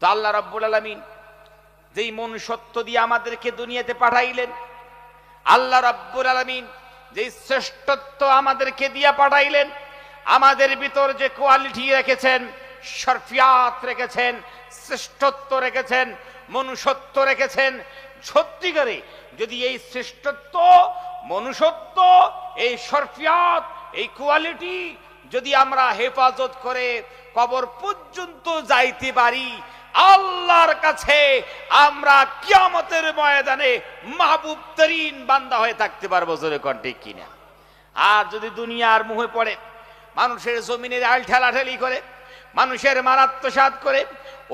তো আল্লাহ রাব্বুল আলামিন যেই মনুষ্যত্ব দিয়ে আমাদেরকে দুনিয়াতে পাঠাইলেন, আল্লাহ রাব্বুল আলামিন যেই শ্রেষ্ঠত্ব আমাদেরকে দিয়ে পাঠাইলেন, আমাদের ভিতর যে কোয়ালিটি রেখেছেন, শরফিয়াত রেখেছেন, শ্রেষ্ঠত্ব রেখেছেন, মনুষ্যত্ব রেখেছেন, সত্যিকারে যদি এই শ্রেষ্ঠত্ব, মনুষ্যত্ব, এই শরফিয়াত, এই কোয়ালিটি যদি আমরা হেফাজত করে কবর পর্যন্ত যাইতে পারি, আল্লাহর কাছে আমরা কিয়ামতের ময়দানে মাহবুব তরিন বান্দা হয়ে থাকতে পারবো। জোরে কোন ঠিক কিনা? আর যদি দুনিয়ার মুহে পড়ে, মানুষের জমিনের আল ঠেলাঠেলি করে, মানুষের মারাত্মসাৎ করে,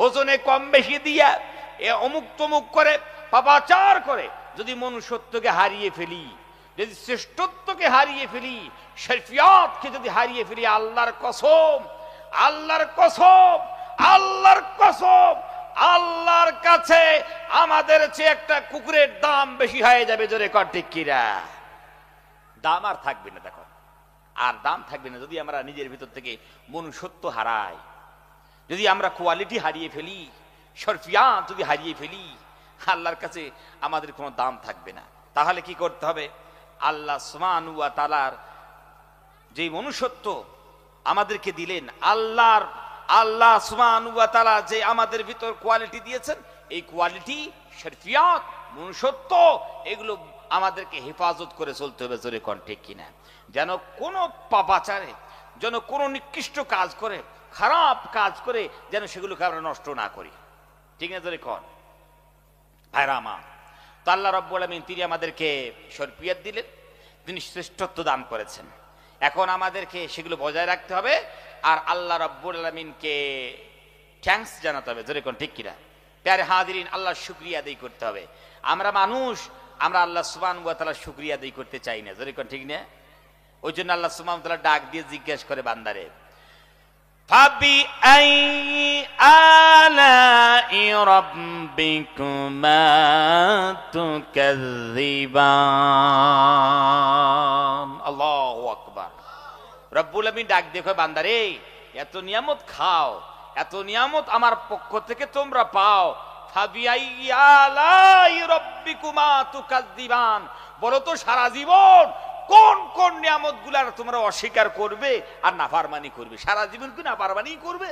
ওজনে কম বেশি দিয়া এ অমুক তমুক করে, পাপাচার করে যদি মনুষ্যত্বকে হারিয়ে ফেলি, যদি শ্রেষ্ঠত্বকে হারিয়ে ফেলি, শরফিয়াতকে যদি হারিয়ে ফেলি, আল্লাহর কসম, আল্লাহর কসম, আল্লাহর কসম, আল্লাহর কাছে আমাদের চেয়ে একটা কুকুরের দাম বেশি হয়ে যাবে। জোরে কর ঠিক কিনা? দাম আর থাকবে না। দেখো, আর দাম থাকবে না যদি আমরা নিজের ভিতর থেকে মনুষ্যত্ব হারাই, যদি আমরা কোয়ালিটি হারিয়ে ফেলি, শরফিয়াত যদি হারিয়ে ফেলি, আল্লাহর কাছে আমাদের কোনো দাম থাকবে না। তাহলে কি করতে হবে? আল্লাহ সুবহানাহু ওয়া তাআলার যে মনুষ্যত্ব আমাদেরকে দিলেন, আল্লাহ সুবহানাহু ওয়া তাআলা যে আমাদের ভিতর কোয়ালিটি দিয়েছেন, এই কোয়ালিটি, শরফিয়াত, মনুষ্যত্ব, এগুলো আমাদেরকে হেফাজত করে চলতে হবে। জোরে কোন ঠিক কিনা? যেন কোনো পাপাচারে, যেন কোনো নিকৃষ্ট কাজ করে, খারাপ কাজ করে যেন সেগুলোকে আমরা নষ্ট না করি। ঠিক না? জোরে কোন ভাইরা আমার। তো আল্লাহ রাব্বুল আলামিন তিনি আমাদেরকে শরফিয়াত দিলেন, তিনি শ্রেষ্ঠত্ব দান করেছেন। এখন আমাদেরকে সেগুলো বজায় রাখতে হবে আর আল্লাহ রাব্বুল আলামিনকে থ্যাঙ্কস জানাতে হবে। জোরে কোন ঠিক কিনা? প্যারে হাজিরিন, আল্লাহর শুকরিয়া আদায় করতে হবে। আমরা মানুষ, আমরা আল্লাহ সুবহানাহু ওয়া তাআলার শুকরিয়া আদায় করতে চাই না। জোরে কোন ঠিক না? ওই জন্য আল্লাহ সুবহানাহু ওয়া তাআলা ডাক দিয়ে জিজ্ঞাসা করে বান্দারে, ফাবি আই আলাই রাব্বিকুমা তুকাযযিবান। আল্লাহু আকবার। রব্বুল আলামিন ডাক দিয়ে কয়, বান্দারে এত নিয়ামত খাও, এত নিয়ামত আমার পক্ষ থেকে তোমরা পাও, ফাবি আই আলাই রাব্বিকুমা তুকাযযিবান। বলো তো সারা জীবন কোন কোন নিয়ামত গুলার তোমরা অস্বীকার করবে আর নাফরমানি করবে? সারা জীবন কি নাফরমানি করবে?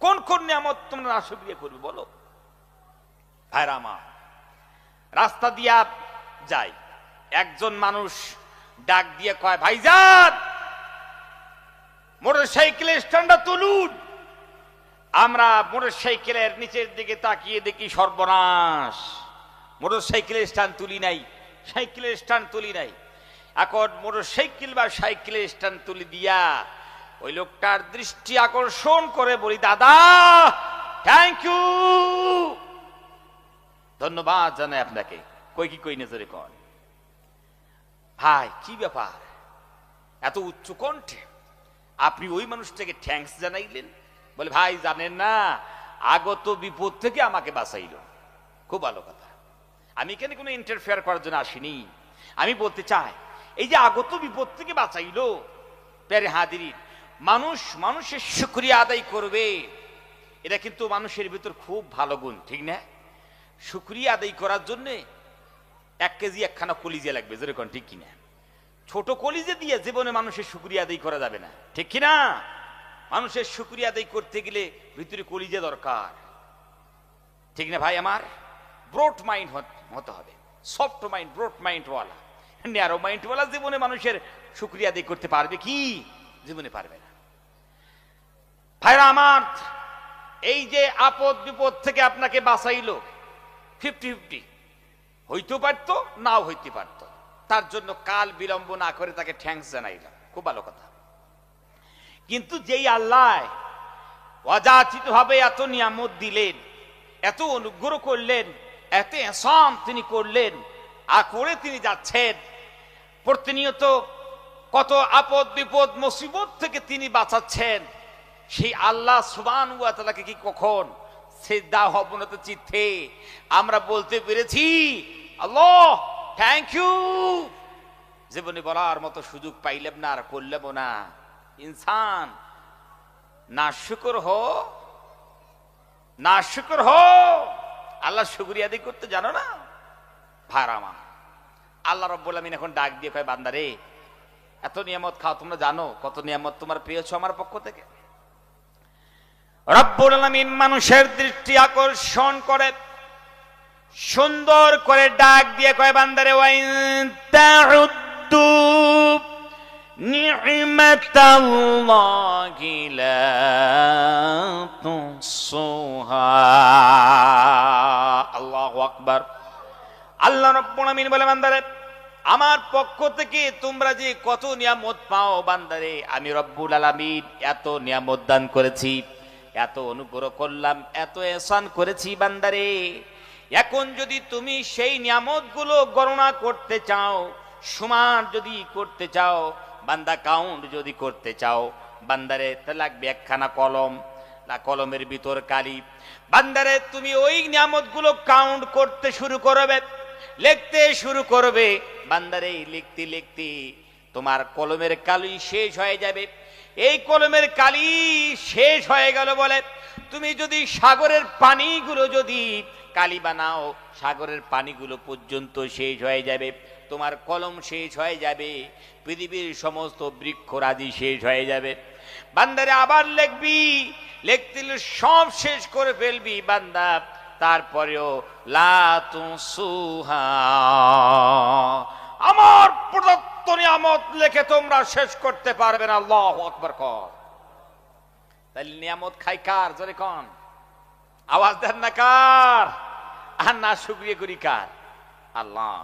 কোন কোন নিয়ামত তোমরা নাশুকরিয়া করবে বলো? ভাইরা আমার, রাস্তা দিয়া যায়, একজন মানুষ ডাক দিয়ে কয়, ভাইজান মোটরসাইকেলের স্ট্যান্ডটা তুলুন। আমরা মোটরসাইকেলের নিচের দিকে তাকিয়ে দেখি সর্বনাশ, মোটরসাইকেলের স্ট্যান্ড তুলি নাই, সাইকেলের স্ট্যান্ড তুলি নাই। এখন মোটরসাইকেল বা সাইকেলের স্ট্যান্ড তুলি দিয়া ওই লোকটার দৃষ্টি আকর্ষণ করে বলি, দাদা থ্যাংক ইউ, ধন্যবাদ জানাই আপনাকে। কই কি কই নজরে কন? ভাই কি ব্যাপার, এত উচ্চ কণ্ঠে আপনি ওই মানুষটাকে থ্যাঙ্কস জানাইলেন? বলে, ভাই জানেন না, আগত বিপদ থেকে আমাকে বাঁচাইল। খুব ভালো কথা। আমি এখানে কোনো ইন্টারফেয়ার করার জন্য আসিনি। আমি বলতে চাই, এই যে আগত বিপদ থেকে বাঁচাইলো, প্যারে হাজিরিন, মানুষের শুকরিয়া আদায় করবে, এটা কিন্তু মানুষের ভিতর খুব ভালো গুণ। ঠিক না? শুকরিয়া আদায় করার জন্য 1 কেজি একখানা কলিজা লাগবে। যেরকম ঠিক কিনা? ছোট কলিজা দিয়ে জীবনে মানুষের শুকরিয়া আদায় করা যাবে না। ঠিক কিনা? মানুষের শুকরিয়া আদায় করতে গেলে ভিতরে কলিজা দরকার। ঠিক না ভাই আমার? ব্রড মাইন্ড হতে হবে, সফট মাইন্ড, ব্রড মাইন্ড ওয়ালা। ন্যারো মাইন্ড ওয়ালা জীবনে মানুষের শুকরিয়া আদায় করতে পারবে কি? জীবনে পারবে না। ভাইরা আমার, এই যে আপদ বিপদ থেকে আপনাকে বাঁচাইলো, 50-50 হইতেও পারতো, নাও হইতে পারতো। তার জন্য কাল বিলম্ব না করে তাকে থ্যাঙ্কস জানাইলাম। খুব ভালো কথা। কিন্তু যেই আল্লাহ অযাচিত ভাবে এত নিয়ামত দিলেন, এত অনুগ্রহ করলেন, এত এহসান তিনি করলেন, আর করে তিনি যাচ্ছেন, প্রতিনিয়ত কত আপদ বিপদ মুসিবত থেকে তিনি বাঁচাচ্ছেন, সেই আল্লাহ সুবহানাহু ওয়া তাআলাকে কি কখন সিজদা অবনত চিত্তে আমরা বলতে পেরেছি আল্লাহ থ্যাংক ইউ? জীবনে বলার মতো সুযোগ পাইলাম না, আর করলাম না। ইনসান না শুকর হো না শুকর হো। আল্লাহ শুকরিয়া আদায় করতে জানো না? ভারামা আল্লাহ রাব্বুল আলামিন এখন ডাক দিয়ে কয়, বান্দারে এত নিয়ামত খাও, তোমরা জানো কত নিয়ামত তোমার পেয়েছো আমার পক্ষ থেকে? রব্বুল আলামিন মানুষের দৃষ্টি আকর্ষণ করে সুন্দর করে ডাক দিয়ে কয়, বান্দারে ওয়াইন তাউদ্দু নি'মাতাল্লাহি লা তুহসুহা। আল্লাহু আকবার। আল্লাহ রাব্বুল আলামিন বলে, বান্দারে আমার পক্ষ থেকে তোমরা যে কত নিয়ামত পাও, বান্দারে আমি রব্বুল আলামিন এত নিয়ামত দান করেছি, এত অনুগ্রহ করলাম, এত ihsan করেছি বান্দারে। এখন যদি তুমি সেই নিয়ামতগুলো গণনা করতে চাও, সমান যদি করতে চাও, বান্দা কাউন্ট যদি করতে চাও, বান্দারে তা লাগবে একখানা কলম, কলমের ভিতর কালি। বান্দারে তুমি ওই নিয়ামতগুলো কাউন্ট করতে শুরু করবে, লিখতে শুরু করবে। বান্দারে লিখতে লিখতে তোমার কলমের কালি শেষ হয়ে যাবে। এই কলমের কালি শেষ হয়ে গেল বলে তুমি যদি সাগরের পানিগুলো যদি কালি বানাও, সাগরের পানিগুলো পর্যন্ত শেষ হয়ে যাবে, তোমার কলম শেষ হয়ে যাবে, পৃথিবীর সমস্ত বৃক্ষরাজি শেষ হয়ে যাবে। বান্দারে আবার লিখবি, লিখতে সব শেষ করে ফেলবি বান্দা, তারপরেও লা তুসুহা, আমার প্রদত্ত নিয়ামত লেখে তোমরা শেষ করতে পারবে না। আল্লাহু আকবার কর। তাহলে নিয়ামত খাই কার? জোরে কোন, আওয়াজ দেন না কার? আর না শুকরিয়া করি কার? আল্লাহ।